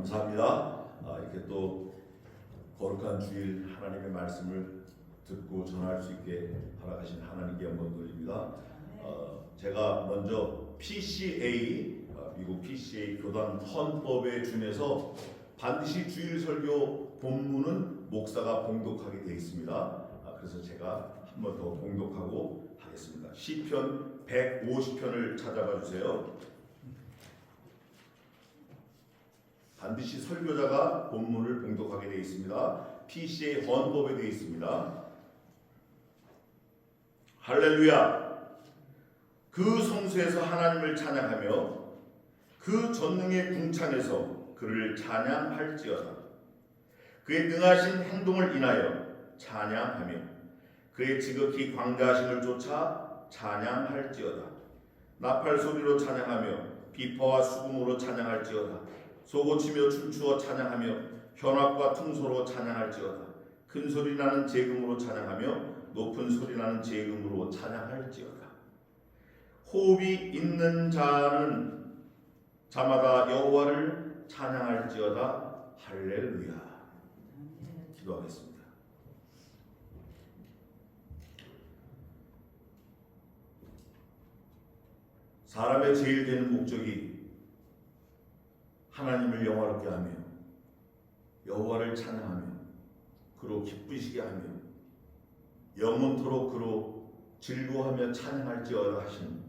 감사합니다. 이렇게 또 거룩한 주일 하나님의 말씀을 듣고 전할 수 있게 허락하신 하나님께 영광 돌립니다. 제가 먼저 PCA, 미국 PCA 교단 헌법에 준해서 반드시 주일 설교 본문은 목사가 봉독하게 되어 있습니다. 그래서 제가 한 번 더 봉독하고 하겠습니다. 시편 150편을 찾아봐 주세요. 반드시 설교자가 본문을 봉독하게 되어 있습니다. PCA 헌법에 되어 있습니다. 할렐루야! 그 성소에서 하나님을 찬양하며 그 전능의 궁창에서 그를 찬양할지어다. 그의 능하신 행동을 인하여 찬양하며 그의 지극히 광대하심을 쫓아 찬양할지어다. 나팔 소리로 찬양하며 비파와 수금으로 찬양할지어다. 소고치며 춤추어 찬양하며 현악과 퉁소로 찬양할지어다. 큰 소리 나는 재금으로 찬양하며 높은 소리 나는 재금으로 찬양할지어다. 호흡이 있는 자마다 여호와를 찬양할지어다. 할렐루야. 기도하겠습니다. 사람의 제일 되는 목적이 하나님을 영화롭게 하며 여호와를 찬양하며 그로 기쁘시게 하며 영원토록 그로 즐거워하며 찬양할지어다 하신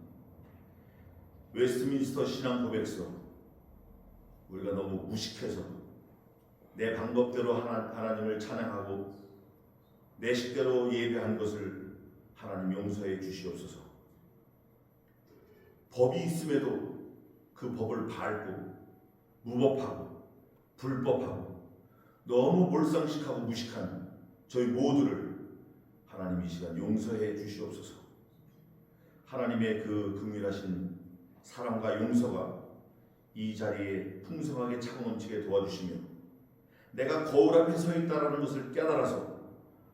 웨스트민스터 신앙 고백서, 우리가 너무 무식해서 내 방법대로 하나님을 찬양하고 내 식대로 예배한 것을 하나님 용서해 주시옵소서. 법이 있음에도 그 법을 밟고 무법하고 불법하고 너무 몰상식하고 무식한 저희 모두를 하나님 이 시간 용서해 주시옵소서. 하나님의 그 긍휼하신 사랑과 용서가 이 자리에 풍성하게 차고 넘치게 도와주시며 내가 거울 앞에 서 있다라는 것을 깨달아서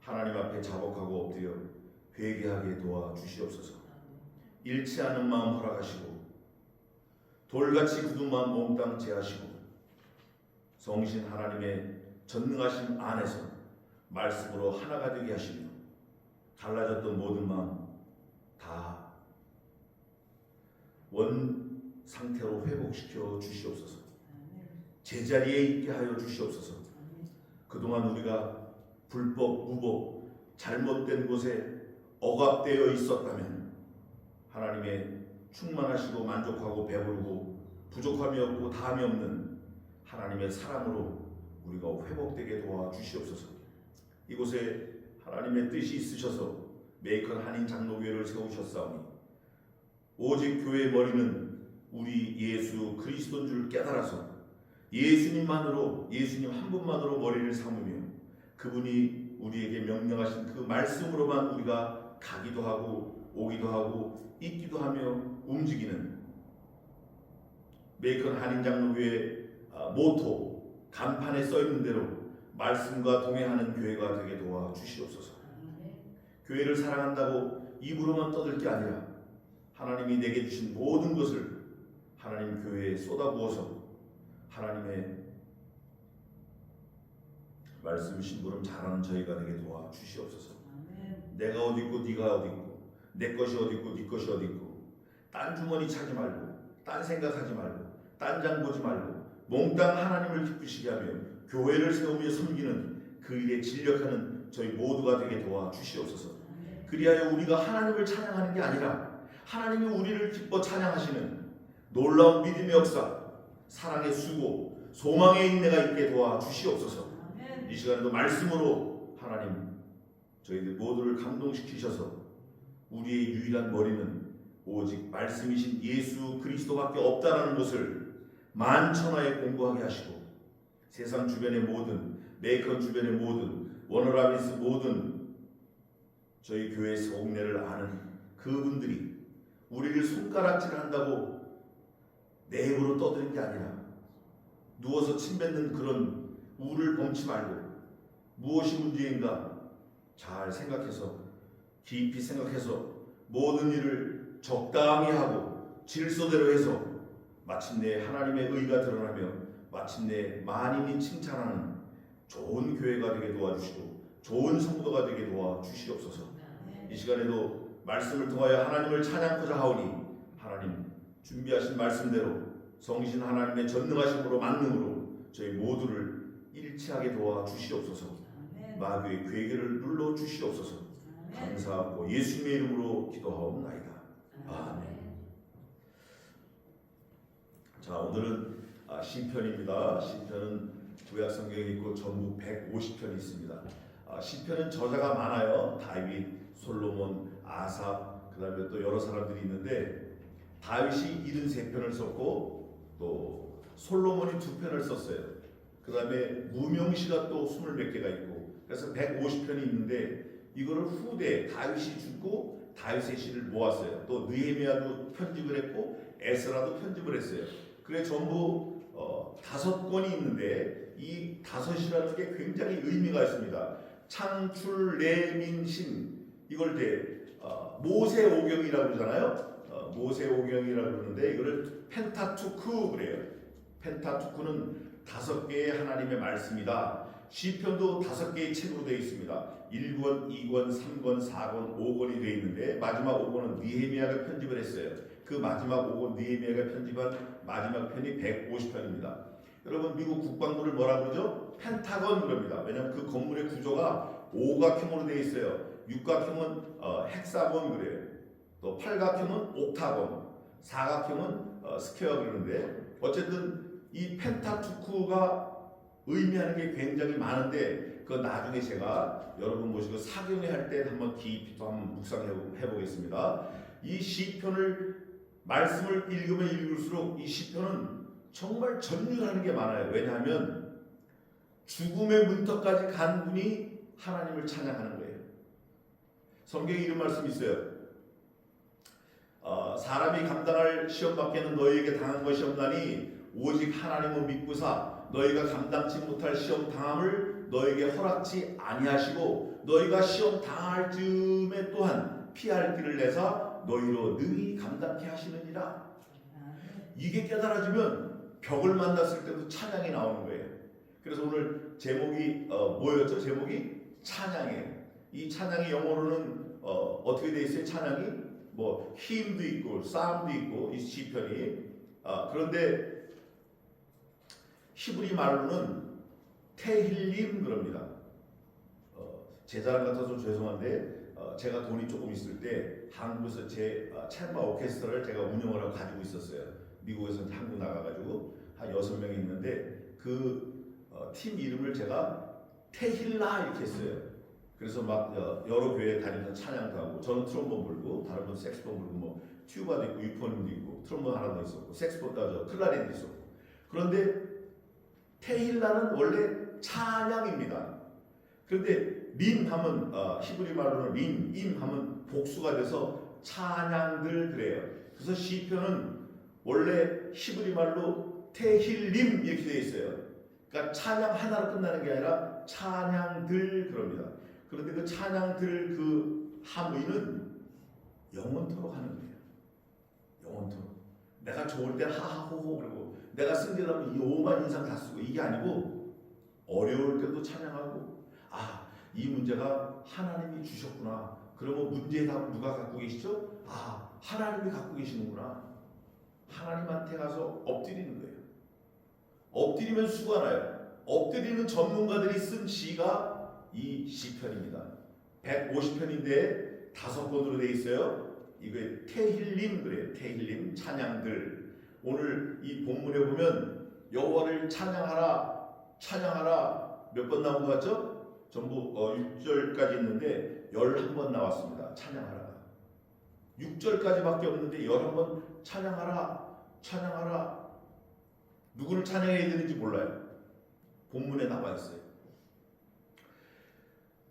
하나님 앞에 자복하고 엎드려 회개하게 도와주시옵소서. 잃지 않은 마음 허락하시고 돌같이 굳은 마음 몽땅 제하시고 성신 하나님의 전능하심 안에서 말씀으로 하나가 되게 하시며 갈라졌던 모든 마음 다 원 상태로 회복시켜 주시옵소서. 제자리에 있게 하여 주시옵소서. 그동안 우리가 불법, 무법, 잘못된 곳에 억압되어 있었다면 하나님의 충만하시고 만족하고 배부르고 부족함이 없고 다함이 없는 하나님의 사랑으로 우리가 회복되게 도와주시옵소서. 이곳에 하나님의 뜻이 있으셔서 메이컨 한인 장로교회를 세우셨사오니 오직 교회의 머리는 우리 예수 그리스도인 줄 깨달아서 예수님만으로, 예수님 한 분만으로 머리를 삼으며 그분이 우리에게 명령하신 그 말씀으로만 우리가 가기도 하고 오기도 하고 있기도 하며 움직이는 메이컨 한인장로교회 모토 간판에 써있는 대로 말씀과 동행하는 교회가 되게 도와주시옵소서. 교회를 사랑한다고 입으로만 떠들 게 아니라 하나님이 내게 주신 모든 것을 하나님 교회에 쏟아부어서 하나님의 말씀 심부름 잘하는 저희가 되게 도와주시옵소서. 내가 어디 있고 네가 어디 있고 내 것이 어디 있고 네 것이 어디 있고 딴 주머니 차지 말고 딴 생각하지 말고 딴 장 보지 말고 몽땅 하나님을 기쁘시게 하며 교회를 세우며 섬기는 그 일에 진력하는 저희 모두가 되게 도와주시옵소서. 그리하여 우리가 하나님을 찬양하는 게 아니라 하나님이 우리를 기뻐 찬양하시는 놀라운 믿음의 역사, 사랑의 수고, 소망의 인내가 있게 도와주시옵소서. 이 시간에도 말씀으로 하나님 저희들 모두를 감동시키셔서 우리의 유일한 머리는 오직 말씀이신 예수 그리스도밖에 없다라는 것을 만천하에 공부하게 하시고 세상 주변의 모든, 메이컨 주변의 모든, 워너라비스 모든 저희 교회 속내를 아는 그분들이 우리를 손가락질한다고 내 입으로 떠드는 게 아니라 누워서 침 뱉는 그런 우를 범치 말고 무엇이 문제인가 잘 생각해서 깊이 생각해서 모든 일을 적당히 하고 질서대로 해서 마침내 하나님의 의가 드러나며 마침내 만인이 칭찬하는 좋은 교회가 되게 도와주시고 좋은 성도가 되게 도와주시옵소서. 이 시간에도 말씀을 통하여 하나님을 찬양하고자 하오니 하나님 준비하신 말씀대로 성신 하나님의 전능하심으로 만능으로 저희 모두를 일치하게 도와주시옵소서. 마귀의 괴계를 눌러 주시옵소서. 감사하고 예수님의 이름으로 기도하옵나이다. 아멘. 자, 오늘은 시편입니다. 시편은 구약 성경에 있고 전부 150편이 있습니다. 시편은 저자가 많아요. 다윗, 솔로몬, 아삽, 그다음에 또 여러 사람들이 있는데 다윗이 73편을 썼고 또 솔로몬이 2편을 썼어요. 그다음에 무명시가 또 20몇 개가 있고 그래서 150편이 있는데 이거를 후대 다윗이 죽고 다윗의 시를 모았어요. 또 느헤미야도 편집을 했고 에스라도 편집을 했어요. 그래 전부 5권이 있는데 이 5이라는 게 굉장히 의미가 있습니다. 창출, 레민, 신 이걸 모세오경이라고 그러잖아요. 모세오경이라고 그러는데 이거를 펜타투크 그래요. 펜타투크는 5개의 하나님의 말씀이다. 시편도 5개의 책으로 되어 있습니다. 1권, 2권, 3권, 4권, 5권이 되어 있는데 마지막 5권은 느헤미야가 편집을 했어요. 그 마지막 5권 느헤미야가 편집한 마지막 편이 150편입니다. 여러분 미국 국방부를 뭐라 그러죠? 펜타건 그럽니다. 왜냐하면 그 건물의 구조가 오각형으로 되어 있어요. 육각형은 헥사곤 그래요. 또 팔각형은 옥타곤, 사각형은 스퀘어 그러는데 어쨌든 이 펜타투크가 의미하는 게 굉장히 많은데 그 나중에 제가 여러분 모시고 사경회 할 때 한번 깊이 또 한번 묵상해 보겠습니다. 이 시편을 말씀을 읽으면 읽을수록 이 시편은 정말 전율하는 게 많아요. 왜냐하면 죽음의 문턱까지 간 분이 하나님을 찬양하는 거예요. 성경에 이런 말씀이 있어요. 사람이 감당할 시험밖에는 너희에게 당한 것이 없나니 오직 하나님을 믿고사 너희가 감당치 못할 시험 당함을 너희에게 허락치 아니하시고 너희가 시험 당할 즈음에 또한 피할 길을 내사 너희로 능히 감당케 하시느니라. 이게 깨달아지면 벽을 만났을 때도 찬양이 나오는 거예요. 그래서 오늘 제목이 뭐였죠? 제목이 찬양이에요. 이 찬양이 영어로는 어떻게 돼 있어요? 찬양이 뭐 힘도 있고 싸움도 있고 이 시편이 그런데 히브리 말로는 테힐림 그럽니다. 제 자랑 같아서 죄송한데 제가 돈이 조금 있을 때 한국에서 제 챔버 오케스트라를 제가 운영을 하고 가지고 있었어요. 미국에서 한국 나가가지고 한 6명이 있는데 그 팀 이름을 제가 테힐라 이렇게 했어요. 그래서 막 여러 교회 다니면서 찬양도 하고 저는 트롬본 불고 다른 분 색스폰 불고 뭐 튜바도 있고 유포님도 있고 트롬본 하나 더 있었고 색스폰 클라리넷도 있었고 그런데 테힐라는 원래 찬양입니다. 그런데 림 하면 히브리 말로는 림, 임 하면 복수가 돼서 찬양들 그래요. 그래서 시편은 원래 히브리 말로 테힐림 이렇게 되어 있어요. 그러니까 찬양 하나로 끝나는 게 아니라 찬양들 그럽니다. 그런데 그 찬양들 그 함의는 영원토록 하는 거예요. 영원토록. 내가 좋을 때 하하호호 그러고 내가 승질나면 이 오만 인상 다 쓰고 이게 아니고 어려울 때도 찬양하고 이 문제가 하나님이 주셨구나. 그러면 문제의 답을 누가 갖고 계시죠? 하나님이 갖고 계시는구나. 하나님한테 가서 엎드리는 거예요. 엎드리면 수가 나요. 엎드리는 전문가들이 쓴 시가 이 시편입니다. 150편인데 5권으로 되어 있어요. 이게 테힐림 그래요. 테힐림 찬양들. 오늘 이 본문에 보면 여호와를 찬양하라 찬양하라 몇 번 나온 것 같죠? 전부 6절까지 있는데 11번 나왔습니다. 찬양하라. 6절까지밖에 없는데 11번 찬양하라 찬양하라. 누구를 찬양해야 되는지 몰라요. 본문에 나와 있어요.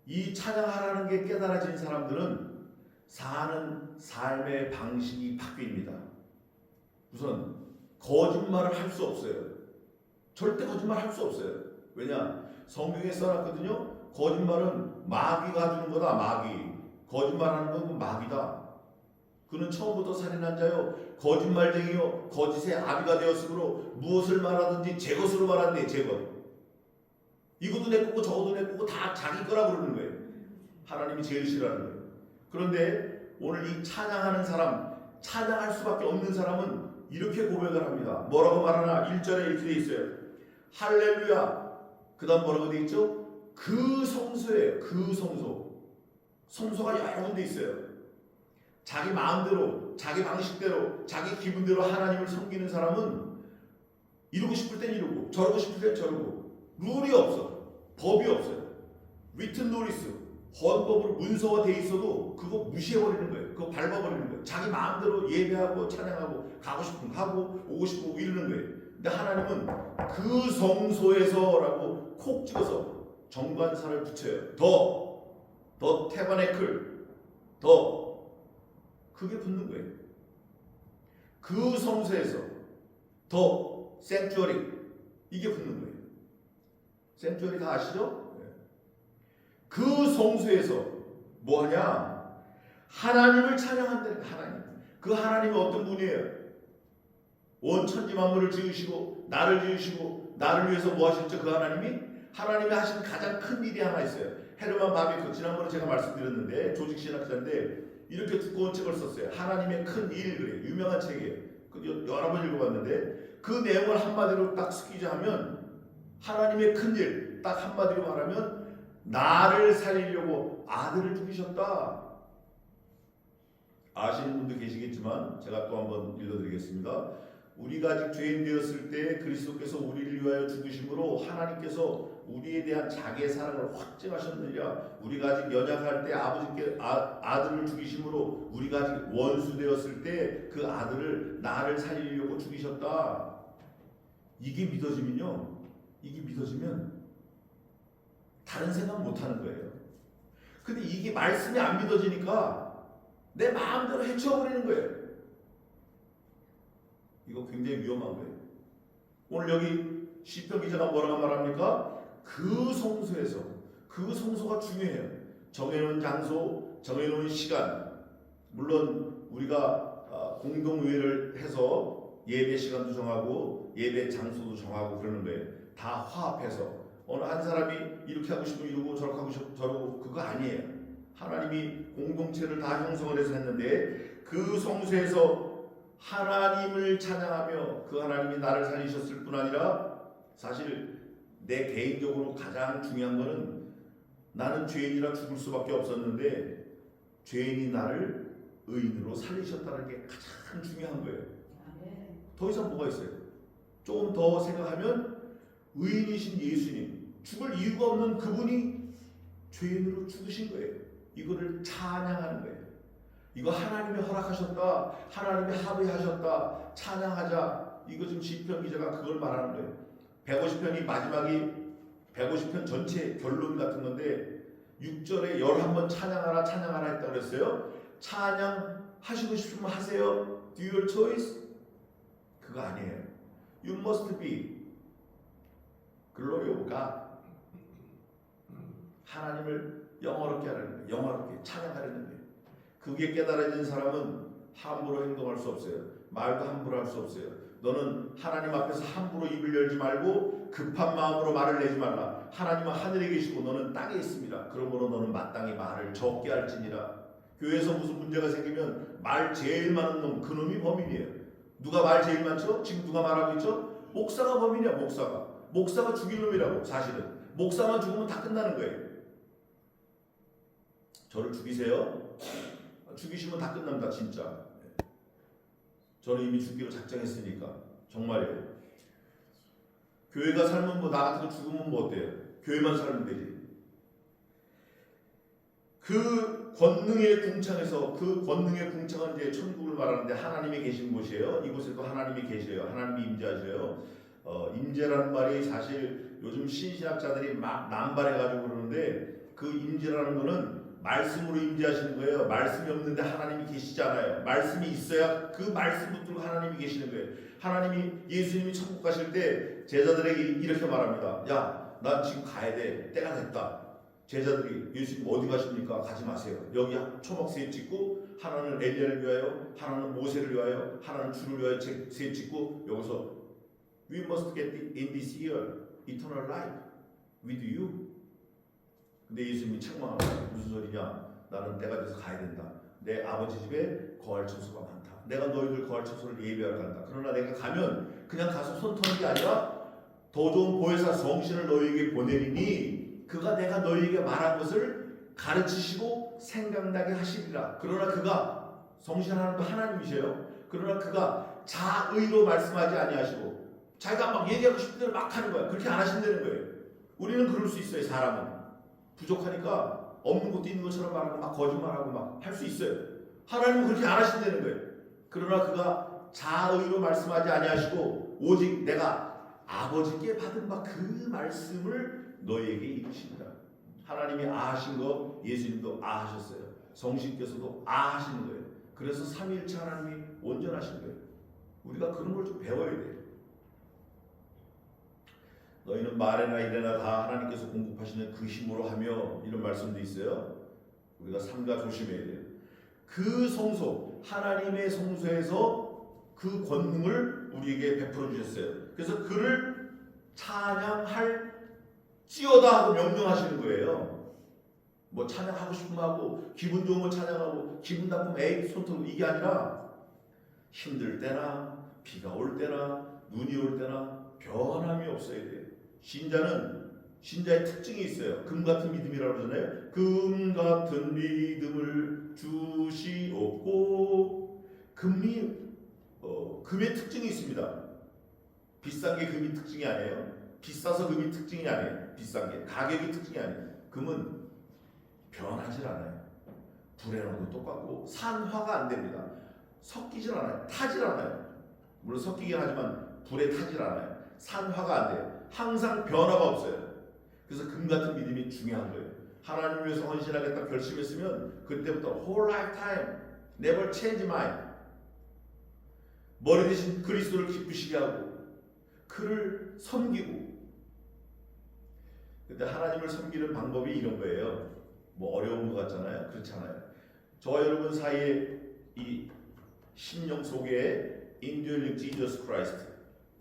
이 찬양하라는 게 깨달아진 사람들은 사는 삶의 방식이 바뀝니다. 우선 거짓말을 할 수 없어요. 절대 거짓말 할 수 없어요. 왜냐? 성경에 써놨거든요. 거짓말은 마귀가 주는 거다. 마귀. 거짓말하는 건 마귀다. 그는 처음부터 살인한 자요 거짓말쟁이요 거짓의 아비가 되었으므로 무엇을 말하든지 제 것으로 말한대. 제 것. 이것도 내 거고 저것도 내 거고 다 자기 거라 그러는 거예요. 하나님이 제일 싫어하는 거예요. 그런데 오늘 이 찬양하는 사람, 찬양할 수밖에 없는 사람은 이렇게 고백을 합니다. 뭐라고 말하나? 1절에 이렇게 돼 있어요. 할렐루야. 그 다음 뭐라고 돼 있죠? 그 성소예요. 그 성소. 성소가 여러 군데 있어요. 자기 마음대로, 자기 방식대로, 자기 기분대로 하나님을 섬기는 사람은 이루고 싶을 땐 이루고 저러고 싶을 땐 저러고 룰이 없어. 법이 없어요. 위튼 노리스, 헌법으로 문서화돼 있어도 그거 무시해버리는 거예요. 그거 밟아버리는 거예요. 자기 마음대로 예배하고 찬양하고 가고 싶은 거 하고 오고 싶은 거 이러는 거예요. 근데 하나님은 그 성소에서라고 콕 찍어서 정관사를 붙여요. 더 태바네클, 더 그게 붙는 거예요. 그 성소에서 더 생츄어리 이게 붙는 거예요. 생츄어리 다 아시죠? 그 성소에서 뭐하냐? 하나님을 찬양한다니까. 하나님. 그 하나님이 어떤 분이에요? 온 천지 만물을 지으시고 나를 지으시고 나를 위해서 뭐 하셨죠? 그 하나님이 하신 가장 큰 일이 하나 있어요. 헤르만 바비크, 지난번에 제가 말씀드렸는데 조직신학자인데 이렇게 두꺼운 책을 썼어요. 하나님의 큰 일, 그래. 유명한 책이에요. 여러 번 읽어봤는데 그 내용을 한마디로 딱 스키즈하면 하나님의 큰 일, 딱 한마디로 말하면 나를 살리려고 아들을 죽이셨다. 아시는 분도 계시겠지만 제가 또 한번 읽어드리겠습니다. 우리가 아직 죄인 되었을 때 그리스도께서 우리를 위하여 죽으심으로 하나님께서 우리에 대한 자기의 사랑을 확증하셨느니라. 우리가 아직 연약할 때 아버지께 아들을 죽이심으로 우리가 아직 원수 되었을 때 그 아들을 나를 살리려고 죽이셨다. 이게 믿어지면요. 이게 믿어지면 다른 생각 못하는 거예요. 근데 이게 말씀이 안 믿어지니까 내 마음대로 해쳐버리는 거예요. 이거 굉장히 위험한 거예요. 오늘 여기 시편 기자가 뭐라고 말합니까? 그 성소에서, 그 성소가 중요해요. 정해놓은 장소, 정해놓은 시간. 물론 우리가 공동의회를 해서 예배 시간도 정하고 예배 장소도 정하고 그러는 거예요. 다 화합해서 어느 한 사람이 이렇게 하고 싶으면 이러고 저렇게 하고 싶으면 저러고 그거 아니에요. 하나님이 공동체를 다 형성을 해서 했는데 그 성소에서 하나님을 찬양하며 그 하나님이 나를 살리셨을 뿐 아니라 사실 내 개인적으로 가장 중요한 거는 나는 죄인이라 죽을 수밖에 없었는데 죄인이 나를 의인으로 살리셨다는 게 가장 중요한 거예요. 더 이상 뭐가 있어요? 조금 더 생각하면 의인이신 예수님, 죽을 이유가 없는 그분이 죄인으로 죽으신 거예요. 이거를 찬양하는 거예요. 이거 하나님이 허락하셨다, 하나님이 합의하셨다, 찬양하자. 이거 지금 시편 기자가 그걸 말하는 거예요. 150편이 마지막이 150편 전체 결론 같은 건데 6절에 11번 찬양하라 찬양하라 했다고 그랬어요. 찬양하시고 싶으면 하세요. Do your choice? 그거 아니에요. You must be glory of God. 하나님을 영화롭게 하려는 거예요. 영화롭게 찬양하려는 거예요. 그게 깨달아진 사람은 함부로 행동할 수 없어요. 말도 함부로 할 수 없어요. 너는 하나님 앞에서 함부로 입을 열지 말고 급한 마음으로 말을 내지 말라. 하나님은 하늘에 계시고 너는 땅에 있습니다. 그러므로 너는 마땅히 말을 적게 할지니라. 교회에서 무슨 문제가 생기면 말 제일 많은 놈, 그 놈이 범인이에요. 누가 말 제일 많죠? 지금 누가 말하고 있죠? 목사가 범인이야. 목사가 죽일 놈이라고. 사실은 목사만 죽으면 다 끝나는 거예요. 저를 죽이세요. 죽이시면 다 끝납니다. 진짜. 저는 이미 죽기로 작정했으니까. 정말이에요. 교회가 살면 뭐 나 같은 거 죽으면 뭐 어때요? 교회만 살면 되지. 그 권능의 궁창에서, 그 권능의 궁창은 이제 천국을 말하는데 하나님이 계신 곳이에요. 이곳에도 하나님이 계셔요. 하나님이 임재하셔요. 임재라는 말이 사실 요즘 신신학자들이 막 남발해가지고 그러는데 그 임재라는 거는 말씀으로 임재하시는 거예요. 말씀이 없는데 하나님이 계시잖아요. 말씀이 있어야 그 말씀 붙들고 하나님이 계시는 거예요. 하나님이 예수님이 천국 가실 때 제자들에게 이렇게 말합니다. 야, 난 지금 가야 돼. 때가 됐다. 제자들이 예수님 어디 가십니까? 가지 마세요. 여기 초막새에 찍고 하나는 엘리야를 위하여, 하나는 모세를 위하여, 하나는 주를 위하여 세 짓고 여기서 We must get in this year eternal life with you. 근데 예수님이 책망합니다. 무슨 소리냐? 나는 때가 돼서 가야 된다. 내 아버지 집에 거할 처소가 많다. 내가 너희들 거할 처소를 예비하러 간다. 그러나 내가 가면 그냥 가서 손 터는 게 아니라 더 좋은 보혜사 성신을 너희에게 보내리니 그가 내가 너희에게 말한 것을 가르치시고 생각나게 하시리라. 그러나 그가 성신 하나님도 하나님이셔요. 그러나 그가 자의로 말씀하지 아니하시고 자기가 막 얘기하고 싶은 대로 막 하는 거야. 그렇게 안 하신다는 거예요. 우리는 그럴 수 있어요. 사람은 부족하니까 없는 것도 있는 것처럼 말하고 막 거짓말하고 막 할 수 있어요. 하나님은 그렇게 안 하신다는 거예요. 그러나 그가 자의로 말씀하지 아니하시고 오직 내가 아버지께 받은 바 그 말씀을 너희에게 이르십니다. 하나님이 아하신 거 예수님도 아하셨어요. 성신께서도 아하시는 거예요. 그래서 삼위일체 하나님이 온전하신 거예요. 우리가 그런 걸 좀 배워야 돼요. 너희는 말에나 일에나 다 하나님께서 공급하시는 그 힘으로 하며 이런 말씀도 있어요. 우리가 삼가 조심해야 돼요. 그 성소 하나님의 성소에서 그 권능을 우리에게 베풀어 주셨어요. 그래서 그를 찬양할 찌어다 하고 명령하시는 거예요. 뭐 찬양하고 싶으면 하고 기분 좋은 거 찬양하고 기분 나쁘면 에이 손톱 이게 아니라 힘들 때나 비가 올 때나 눈이 올 때나 변함이 없어야 돼요. 신자의 특징이 있어요. 금 같은 믿음이라고 그러잖아요. 금 같은 믿음을 주시옵고 금의 특징이 있습니다. 비싼 게 금이 특징이 아니에요. 비싸서 금이 특징이 아니에요. 비싼 게 가격이 특징이 아니에요. 금은 변하질 않아요. 불에 넣어도 똑같고 산화가 안 됩니다. 섞이질 않아요. 타질 않아요. 물론 섞이긴 하지만 불에 타질 않아요. 산화가 안 돼요. 항상 변화가 없어요. 그래서 금 같은 믿음이 중요한 거예요. 하나님을 위해서 헌신하겠다 결심했으면 그때부터 whole lifetime never change mind. 머리 대신 그리스도를 기쁘시게 하고 그를 섬기고. 근데 하나님을 섬기는 방법이 이런 거예요. 뭐 어려운 것 같잖아요. 그렇잖아요. 저와 여러분 사이에 이 심령 속에 indwelling Jesus Christ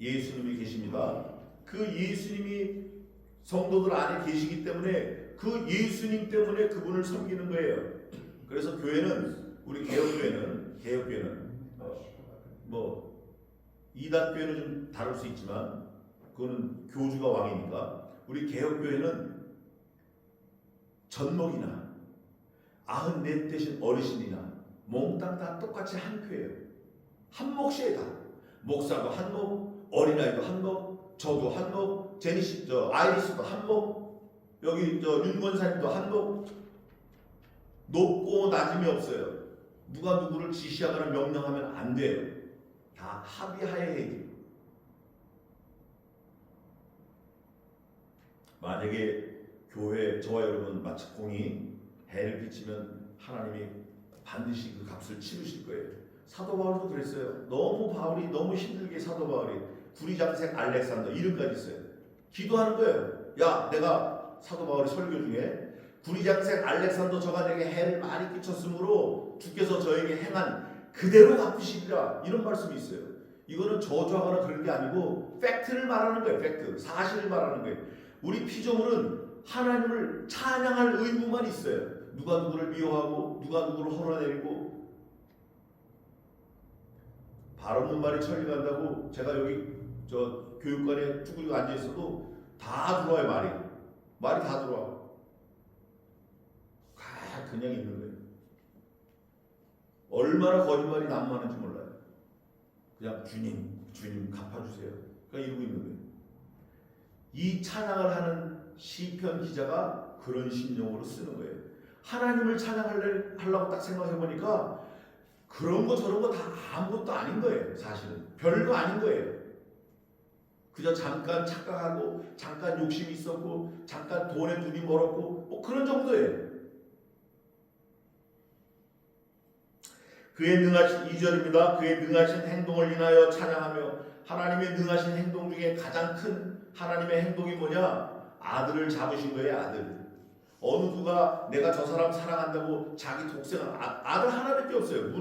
예수님이 계십니다. 그 예수님이 성도들 안에 계시기 때문에 그 예수님 때문에 그분을 섬기는 거예요. 그래서 교회는 우리 개혁교회는 뭐 이단교회는 좀 다를 수 있지만 그거는 교주가 왕이니까 우리 개혁교회는 젖먹이나 94 되신 어르신이나 몽땅 다 똑같이 한 교회예요. 한 몫이에요. 다 목사도 한 몫, 어린아이도 한 몫, 저도 한 몫, 제니씨, 아이리스도 한 몫, 여기 윤권사님도 한 몫. 높고 낮음이 없어요. 누가 누구를 지시하거나 명령하면 안 돼요. 다 합의하에 해야 돼요. 만약에 교회 저와 여러분 마치 공이 해를 끼치면 하나님이 반드시 그 값을 치르실 거예요. 사도 바울도 그랬어요. 바울이 너무 힘들게 사도 바울이 구리장색 알렉산더 이름까지 있어요. 기도하는 거예요. 야, 내가 사도 바울의 설교 중에 구리장색 알렉산더 저가 내게 해를 많이 끼쳤으므로 주께서 저에게 행한 그대로 갚으시리라 이런 말씀이 있어요. 이거는 저주하거나 그런 게 아니고 팩트를 말하는 거예요. 팩트, 사실을 말하는 거예요. 우리 피조물은 하나님을 찬양할 의무만 있어요. 누가 누구를 미워하고 누가 누구를 헐어내리고 발 없는 말이 천리 간다고 제가 여기 교육관에 쭈그리고 앉아 있어도 다 들어와요. 말이 다 들어와. 그냥 있는 거예요. 얼마나 거짓말이 난무하는지 몰라요. 그냥 주님 갚아주세요. 그냥 이러고 있는 거예요. 이 찬양을 하는 시편 기자가 그런 심령으로 쓰는 거예요. 하나님을 찬양하려고 딱 생각해 보니까 그런 거 저런 거 다 아무것도 아닌 거예요. 사실은 별거 아닌 거예요. 그저 잠깐 착각하고 잠깐 욕심이 있었고 잠깐 돈에 눈이 멀었고 뭐 그런 정도예요. 그의 능하신 2절입니다. 그의 능하신 행동을 인하여 찬양하며 하나님의 능하신 행동 중에 가장 큰 하나님의 행동이 뭐냐? 아들을 잡으신 거예요. 아들. 어느 누가 내가 저 사람 사랑한다고 자기 독생한 아들 하나밖에 없어요.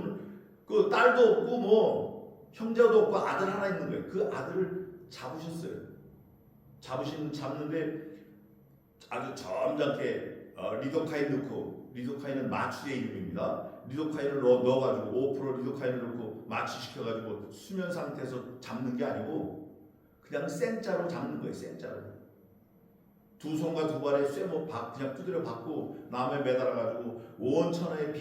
그 딸도 없고 뭐 형제도 없고 아들 하나 있는 거예요. 그 아들을 잡으셨어요. 잡는데 아주 점잖게 리도카인 넣고, 리도카인은 마취의 이름입니다. 리도카인을 넣어가지고 5% 리도카인을 넣고 마취시켜가지고 수면 상태에서 잡는 게 아니고 그냥 생짜로 잡는 거예요. 생짜로. 두 손과 두 발에 쇠못 그냥 두드려 받고 나무에 매달아가지고 온천하에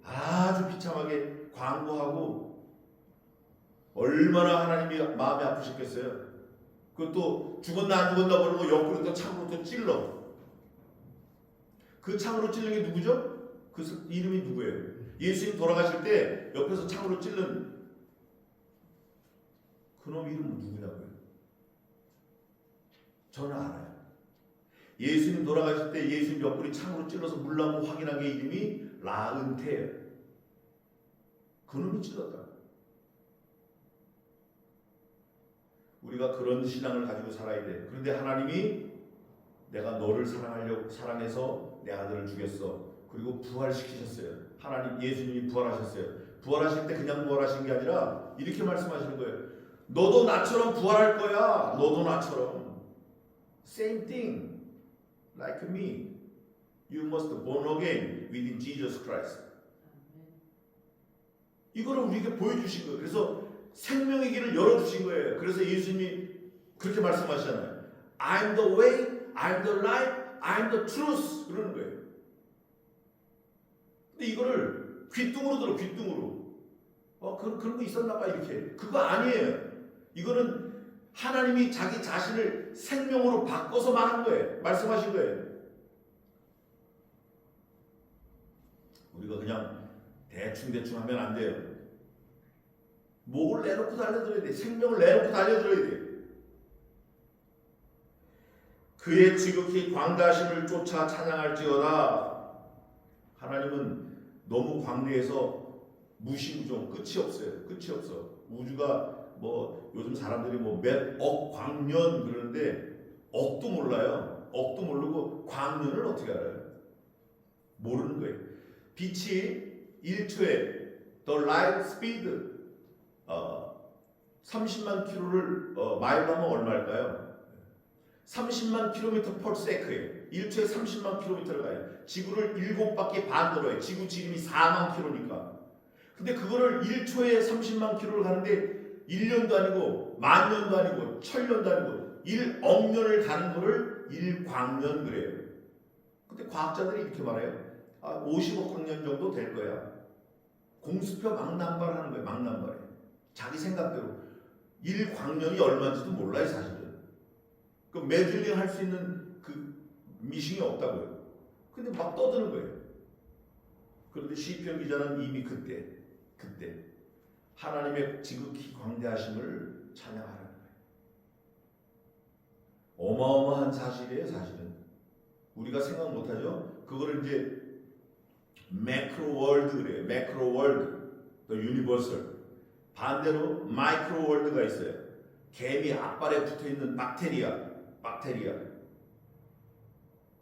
아주 비참하게 광고하고 얼마나 하나님이 마음이 아프셨겠어요. 그것도 죽었나 안 죽었나 모르고 옆구리 또 창으로 또 찔러. 그 창으로 찔른 게 누구죠? 그 이름이 누구예요? 예수님 돌아가실 때 옆에서 창으로 찔른 그놈 이름은 누구냐고요? 저는 알아요. 예수님 돌아가실 때 예수님 옆구리 창으로 찔러서 물나무 확인한 게 이름이 라은테예요. 그놈이 찔렀다. 우리가 그런 신앙을 가지고 살아야 돼. 그런데 하나님이 내가 너를 사랑해서 내 아들을 죽였어. 그리고 부활시키셨어요. 하나님 예수님이 부활하셨어요. 부활하실 때 그냥 부활하신 게 아니라 이렇게 말씀하시는 거예요. 너도 나처럼 부활할 거야. 너도 나처럼. Same thing. Like me. You must be born again within Jesus Christ. 이거를 우리에게 보여주신 거예요. 그래서 생명의 길을 열어주신 거예요. 그래서 예수님이 그렇게 말씀하시잖아요. I'm the way, I'm the life, I'm the truth. 그러는 거예요. 근데 이거를 귀뚱으로 들어, 귀뚱으로. 그런 거 있었나 봐, 이렇게. 그거 아니에요. 이거는 하나님이 자기 자신을 생명으로 바꿔서 말한 거예요. 말씀하신 거예요. 우리가 그냥 대충 하면 안 돼요. 목을 내놓고 달려들어야 돼. 생명을 내놓고 달려들어야 돼. 그의 지극히 광대하심을 쫓아 찬양할지어다. 하나님은 너무 광대해서 무시무종 끝이 없어요. 끝이 없어. 우주가 뭐 요즘 사람들이 뭐 몇 억 광년 그러는데 억도 몰라요. 억도 모르고 광년을 어떻게 알아요? 모르는 거예요. 빛이 1초에 the light speed 30만 킬로를 마일로 하면 얼마일까요? 30만 킬로미터 per second예요. 1초에 30만 킬로미터를 가요. 지구를 7바퀴 반 돌아요. 지구 지름이 4만 킬로니까. 근데 그거를 1초에 30만 킬로를 가는데 1년도 아니고 만년도 아니고 천년도 아니고 1억 년을 가는 거를 1광년 그래요. 근데 과학자들이 이렇게 말해요. 50억 광년 정도 될 거야. 공수표 막 남발하는 거예요. 막 남발해. 자기 생각대로. 1광년이 얼마인지도 몰라요, 사실은. 그 메줄링 할 수 있는 그 미싱이 없다고요. 근데 막 떠드는 거예요. 그런데 시편 기자는 이미 그때 하나님의 지극히 광대하심을 찬양하라는 거예요. 어마어마한 사실이에요, 사실은. 우리가 생각 못하죠. 그거를 이제 매크로 월드 그래요. 매크로 월드, 또 유니버설. 반대로 마이크로 월드가 있어요. 개미 앞발에 붙어있는 박테리아.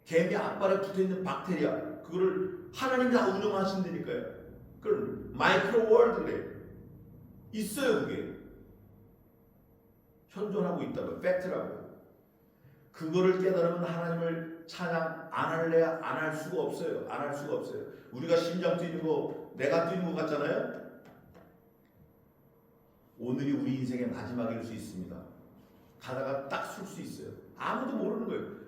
개미 앞발에 붙어있는 박테리아. 그거를 하나님이 다 운영하신다니까요. 그걸 마이크로 월드 그래요. 있어요, 그게. 현존하고 있다고. 팩트라고. 그거를 깨달으면 하나님을 찬양 안 할래야 안 할 수가 없어요. 안 할 수가 없어요. 우리가 심장 뛰는 거 내가 뛰는 거 같잖아요. 오늘이 우리 인생의 마지막일 수 있습니다. 가다가 딱 술 수 있어요. 아무도 모르는 거예요.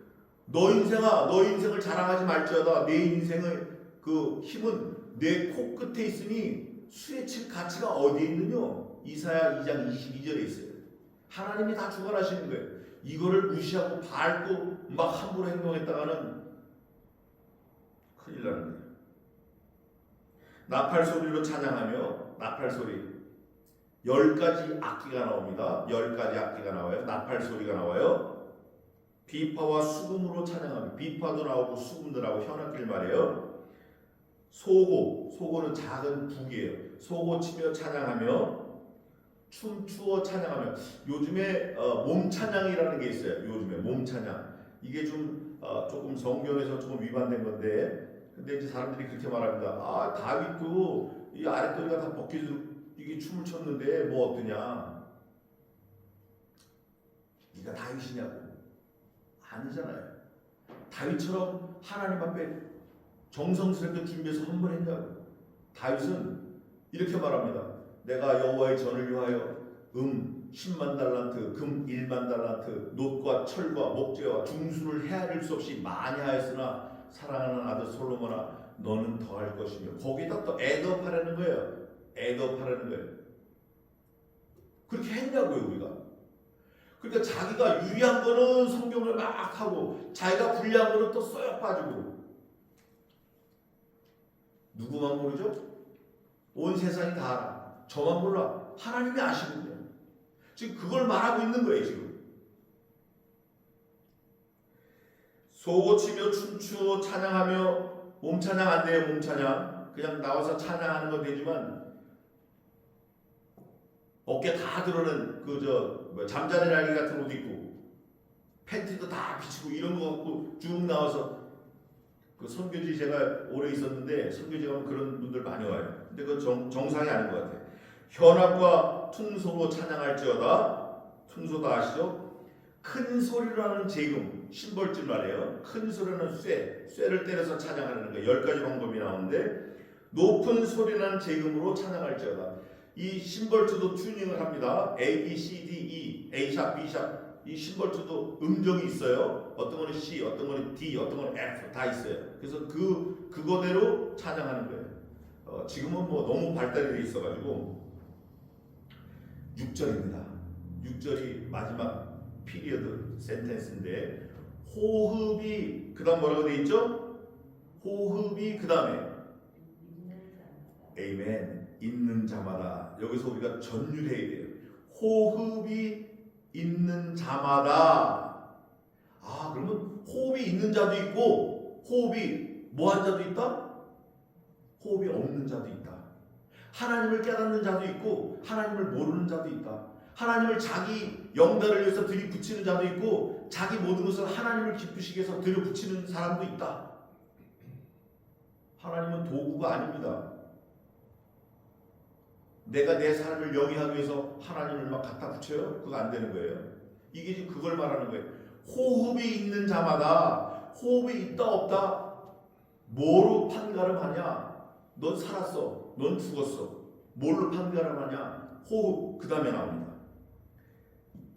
너 인생아, 너 인생을 자랑하지 말지어다. 내 인생의 그 힘은 내 코끝에 있으니 술에 칠 가치가 어디에 있느냐? 이사야 2장 22절에 있어요. 하나님이 다 주관하시는 거예요. 이거를 무시하고 밟고 막 함부로 행동했다가는 큰일 나는 거예요. 나팔 소리로 찬양하며, 나팔 소리 10가지 악기가 나옵니다. 10가지 악기가 나와요. 나팔 소리가 나와요. 비파와 수금으로 찬양합니다. 비파도 나오고 수금도 나오고 현악기를 말해요. 소고는 작은 북이에요. 소고 치며 찬양하며 춤추어 찬양하며. 요즘에 몸 찬양이라는 게 있어요. 요즘에 몸 찬양. 이게 좀 조금 성경에서 조금 위반된 건데, 근데 이제 사람들이 그렇게 말합니다. 아, 다윗도 이 아랫도리가 다 벗겨지고 이게 춤을 췄는데 뭐 어떠냐? 네가 다윗이냐고? 아니잖아요. 다윗처럼 하나님 앞에 정성스럽게 준비해서 한번 했냐고. 다윗은 이렇게 말합니다. 내가 여호와의 전을 위하여 10만 달란트, 금 1만 달란트, 놋과 철과 목재와 중수를 헤아릴 수 없이 많이 하였으나 사랑하는 아들 솔로몬아 너는 더할 것이며, 거기다 또 애더하라는 거예요. 애더하라는 거예요. 그렇게 했냐고요 우리가. 그러니까 자기가 유리한 거는 성경을 막 하고 자기가 불리한 거는 또 쏙 빠지고. 누구만 모르죠? 온 세상이 다 알아. 저만 몰라. 하나님이 아시거든요. 지금 그걸 말하고 있는 거예요 지금. 소고치며 춤추어 찬양하며, 몸찬양 안 돼요. 몸찬양 그냥 나와서 찬양하는 건 되지만 어깨 다 드러는 잠자는 아기 같은 옷 입고 팬티도 다 비치고 이런 거 갖고 쭉 나와서, 그 선교지 제가 오래 있었는데 선교지 가면 그런 분들 많이 와요. 근데 그건 정상이 아닌 것 같아요. 현악과 퉁소로 찬양할지어다. 퉁소도 아시죠? 큰 소리로 하는 재금, 심벌줄 말이에요. 큰 소리는 쇠를 때려서 찬양하는 거 10가지 방법이 나오는데, 높은 소리 나는 재금으로 찬양할지어다. 이 심벌줄도 튜닝을 합니다. A, B, C, D, E, A 샵, B 샵. 이 심벌줄도 음정이 있어요. 어떤 거는 C, 어떤 거는 D, 어떤 거는 F 다 있어요. 그래서 그거대로 찬양하는 거예요. 지금은 뭐 너무 발달이 돼 있어가지고 6절입니다. 6절이 마지막 피리어드 센텐스인데, 호흡이 그다음 뭐라고 돼 있죠? 호흡이 그다음에 에이멘, 있는 자마다. 여기서 우리가 전율해야 돼요. 호흡이 있는 자마다. 아, 그러면 호흡이 있는 자도 있고 호흡이 뭐한 자도 있다? 호흡이 없는 자도 있다. 하나님을 깨닫는 자도 있고 하나님을 모르는 자도 있다. 하나님을 자기 영달을 위해서 들이붙이는 자도 있고 자기 모든 것을 하나님을 기쁘시게 해서 들이붙이는 사람도 있다. 하나님은 도구가 아닙니다. 내가 내 삶을 영위하기 위해서 하나님을 막 갖다 붙여요? 그거 안 되는 거예요. 이게 지금 그걸 말하는 거예요. 호흡이 있는 자마다. 호흡이 있다 없다 뭐로 판가름하냐? 넌 살았어, 넌 죽었어. 뭘로 판가름하냐? 호흡. 그 다음에 나옵니다.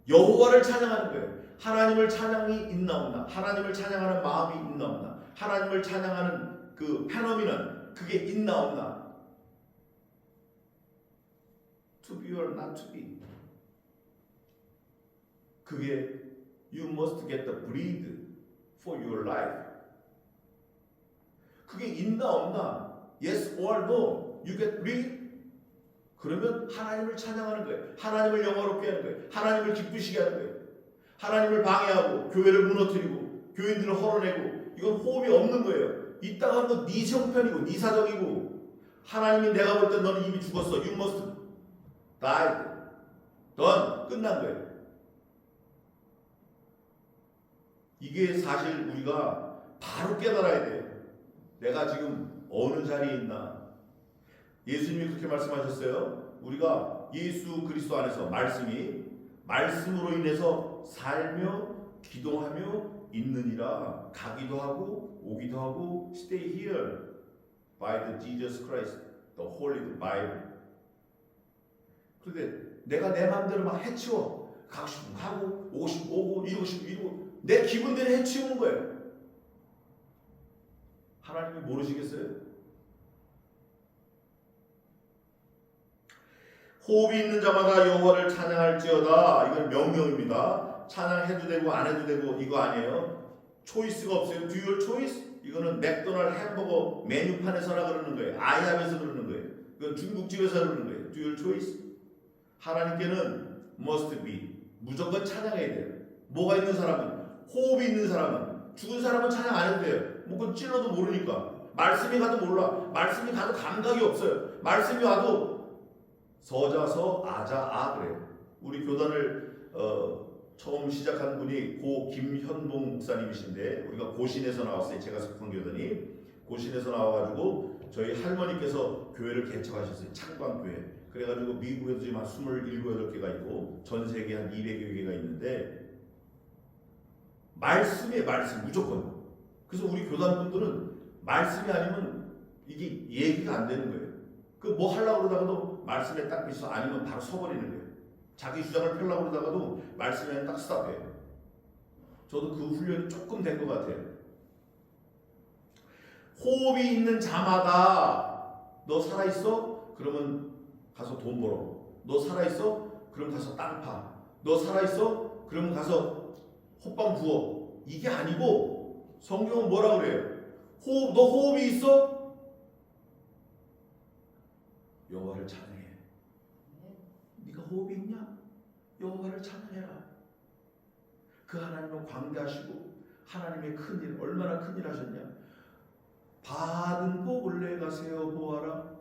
여호와를 찬양하는 거예요. 하나님을 찬양이 있나없나, 하나님을 찬양하는 마음이 있나없나, 하나님을 찬양하는 그 페노미넌 그게 있나없나. To be or not to be. 그게 you must get the breathe for your life. 그게 있나 없나? Yes or no. You get breathe? 그러면 하나님을 찬양하는 거예요. 하나님을 영화롭게 하는 거예요. 하나님을 기쁘시게 하는 거예요. 하나님을 방해하고 교회를 무너뜨리고 교인들을 헐어내고, 이건 호흡이 없는 거예요. 있다가 하는 건 네 형편이고 네 사정이고, 하나님이 내가 볼 때 너는 이미 죽었어. You must die. 넌 끝난 거예요. 이게 사실 우리가 바로 깨달아야 돼요. 내가 지금 어느 자리에 있나. 예수님이 그렇게 말씀하셨어요. 우리가 예수 그리스도 안에서 말씀으로 인해서 살며 기도하며 있느니라. 가기도 하고 오기도 하고 stay here by the Jesus Christ, the Holy Bible. 그런데 내가 내 마음대로 막 해치워. 가고 싶으면 가고 오고 싶으면 오고 이러고 싶으면 이러고 내 기분대로 해치우는 거예요. 하나님이 모르시겠어요? 호흡이 있는 자마다 여호와를 찬양할지어다. 이건 명령입니다. 찬양해도 되고 안 해도 되고 이거 아니에요. 초이스가 없어요. Do your choice? 이거는 맥도날드 햄버거 메뉴판에서나 그러는 거예요. 아이합에서 그러는 거예요. 이건 중국집에서 그러는 거예요. Do your choice? 하나님께는 must be. 무조건 찬양해야 돼요. 뭐가 있는 사람은, 호흡이 있는 사람은, 죽은 사람은 찬양 안 해도 돼요. 뭐 그건 찔러도 모르니까. 말씀이 가도 몰라. 말씀이 가도 감각이 없어요. 말씀이 와도 서자서 아자 아 그래요. 우리 교단을 처음 시작한 분이 고 김현봉 목사님이신데 우리가 고신에서 나왔어요. 제가 속한 교단이 고신에서 나와가지고 저희 할머니께서 교회를 개척하셨어요. 창광교회. 그래가지고 미국에도 지금 한 27, 8개가 있고 전 세계 한 200여 개가 있는데 말씀이에요. 말씀 무조건. 그래서 우리 교단분들은 말씀이 아니면 이게 얘기가 안 되는 거예요. 그 뭐 하려고 그러다가도 말씀에 딱 비춰서 아니면 바로 서버리는 거예요. 자기 주장을 펴려고 그러다가도 말씀에 딱 스탑해요. 저도 그 훈련이 조금 된 것 같아요. 호흡이 있는 자마다 너 살아있어? 그러면 가서 돈 벌어. 너 살아있어? 그럼 가서 땅 파. 너 살아있어? 그럼 가서 호빵 부어. 이게 아니고 성경은 뭐라 그래요? 너 호흡이 있어? 여호와를 찬양해. 네가 호흡이 있냐? 여호와를 찬양해라. 그 하나님은 광대하시고 하나님의 큰일, 얼마나 큰일 하셨냐? 받은 복을 내가 세어보아라.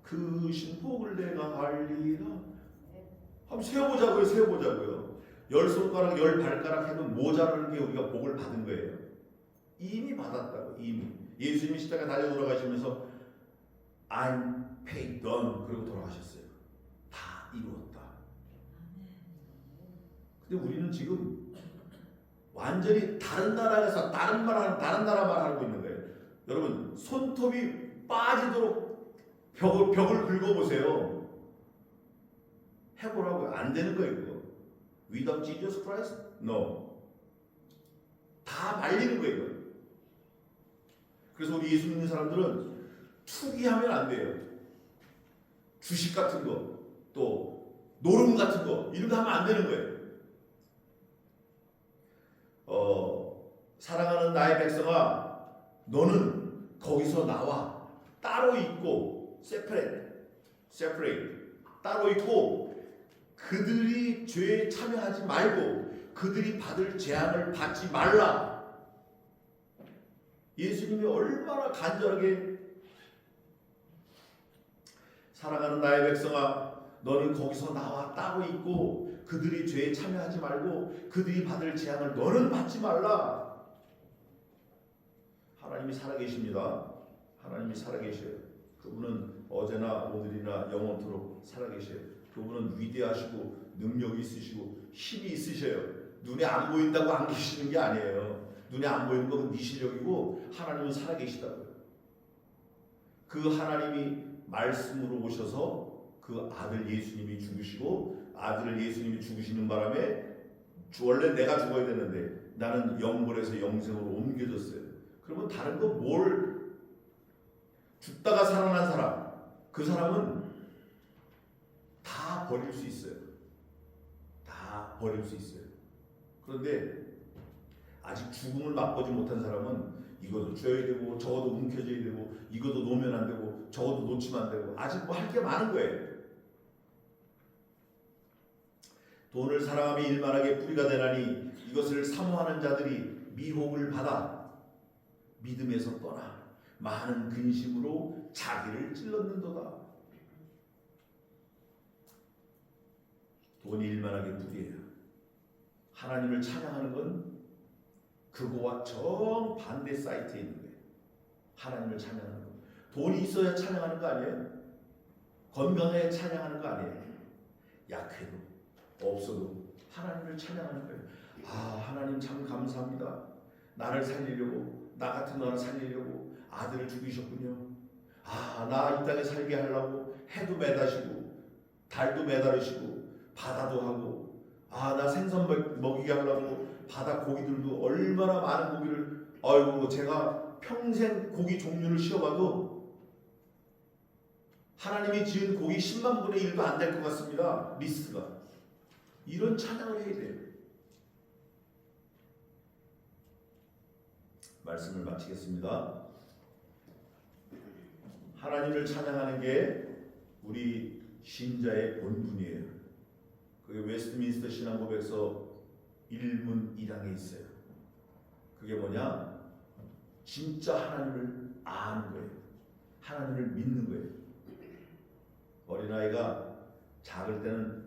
크신 복을 내가 알리라. 한번 세어보자고요. 세어보자고요. 10손가락 10발가락 해도 모자라는 게 우리가 복을 받은 거예요. 이미 받았다고. 이미 예수님이 십자가 달려 돌아가시면서 I'm paid done 그러고 돌아가셨어요. 다 이루었다. 근데 우리는 지금 완전히 다른 나라에서 다른 나라 말 하고 있는 거예요. 여러분 손톱이 빠지도록 벽을 긁어보세요. 해보라고요. 안 되는 거예요. 그거. Without Jesus Christ? No. 다 말리는 거예요. 그래서 우리 예수 믿는 사람들은 투기하면 안 돼요. 주식 같은 거, 또 노름 같은 거 이런 거 하면 안 되는 거예요. 사랑하는 나의 백성아, 너는 거기서 나와. 따로 있고 separate 따로 있고 그들이 죄에 참여하지 말고 그들이 받을 재앙을 받지 말라. 예수님이 얼마나 간절하게 사랑하는 나의 백성아, 너는 거기서 나와 따로 있고 그들이 죄에 참여하지 말고 그들이 받을 재앙을 너는 받지 말라. 하나님이 살아계십니다. 하나님이 살아계셔요. 그분은 어제나 오늘이나 영원토록 살아계셔요. 그분은 위대하시고 능력이 있으시고 힘이 있으셔요. 눈에 안 보인다고 안 계시는 게 아니에요. 눈에 안 보이는 건 네 실력이고 하나님은 살아계시다고요. 그 하나님이 말씀으로 오셔서 그 아들 예수님이 죽으시고 아들을 예수님이 죽으시는 바람에 원래 내가 죽어야 되는데 나는 영벌에서 영생으로 옮겨졌어요. 그러면 다른 거 뭘 죽다가 살아난 사람 그 사람은 다 버릴 수 있어요. 다 버릴 수 있어요. 그런데 아직 죽음을 맛보지 못한 사람은 이것도 줘야 되고 저것도 움켜져야 되고 이것도 놓으면 안 되고 저것도 놓치면 안 되고 아직 뭐 할 게 많은 거예요. 돈을 사랑함이 일만하게 뿌리가 되나니 이것을 사모하는 자들이 미혹을 받아 믿음에서 떠나 많은 근심으로 자기를 찔렀는도다. 돈이 일만하게 뿌리예요. 하나님을 찬양하는 건 그거와 정반대 사이트에 있는 거예요. 하나님을 찬양하는 거. 돈이 있어야 찬양하는 거 아니에요? 건강해야 찬양하는 거 아니에요? 약해도 없어도 하나님을 찬양하는 거예요. 아, 하나님 참 감사합니다. 나를 살리려고, 나 같은 너를 살리려고 아들을 죽이셨군요. 아, 나 이 땅에 살게 하려고 해도 매다시고 달도 매다르시고 바다도 하고, 아, 나 생선 먹이게 하려고 바다 고기들도 얼마나 많은 고기를, 아이고 제가 평생 고기 종류를 쉬어봐도 하나님이 지은 고기 10만 분의 1도 안 될 것 같습니다. 리스트가. 이런 찬양을 해야 돼요. 말씀을 마치겠습니다. 하나님을 찬양하는 게 우리 신자의 본분이에요. 그게 웨스트민스터 신앙고백서 1문 1항에 있어요. 그게 뭐냐? 진짜 하나님을 아는 거예요. 하나님을 믿는 거예요. 어린아이가 작을 때는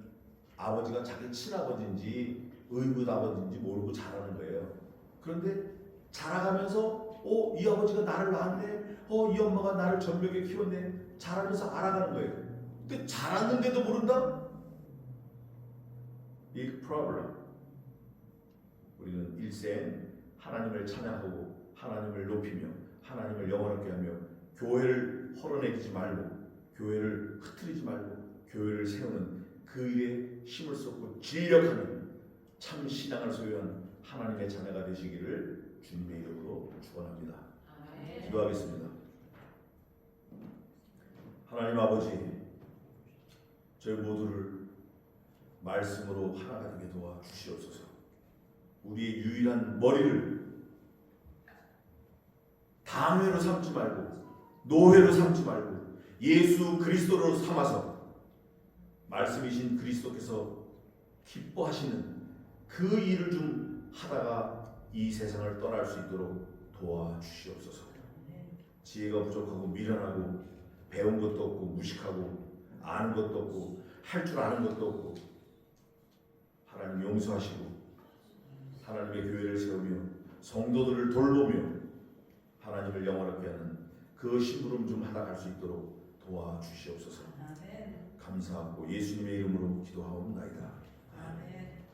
아버지가 자기 친아버지인지 의붓아버지인지 모르고 자라는 거예요. 그런데 자라가면서 이 아버지가 나를 낳았네, 이 엄마가 나를 젖먹여 키웠네, 자라면서 알아가는 거예요. 근데 자랐는데도 모른다? Big problem. 우리는 일생 하나님을 찬양하고 하나님을 높이며 하나님을 영원하게 하며 교회를 헐어내지 말고 교회를 흐트리지 말고 교회를 세우는 그 일에 힘을 쏟고 진력하는 참 신앙을 소유한 하나님의 자녀가 되시기를 주님의 이름으로 축원합니다. 기도하겠습니다. 하나님 아버지, 저희 모두를 말씀으로 하나가 되게 도와 주시옵소서. 우리의 유일한 머리를 당회로 삼지 말고 노회로 삼지 말고 예수 그리스도로 삼아서 말씀이신 그리스도께서 기뻐하시는 그 일을 좀 하다가 이 세상을 떠날 수 있도록 도와주시옵소서. 지혜가 부족하고 미련하고 배운 것도 없고 무식하고 아는 것도 없고 할 줄 아는 것도 없고 하나님 용서하시고 하나님의 교회를 세우며 성도들을 돌보며 하나님을 영원하게 하는 그 심부름 좀 하다 갈 수 있도록 도와주시옵소서. 감사하고 예수님의 이름으로 기도하옵나이다. 아멘.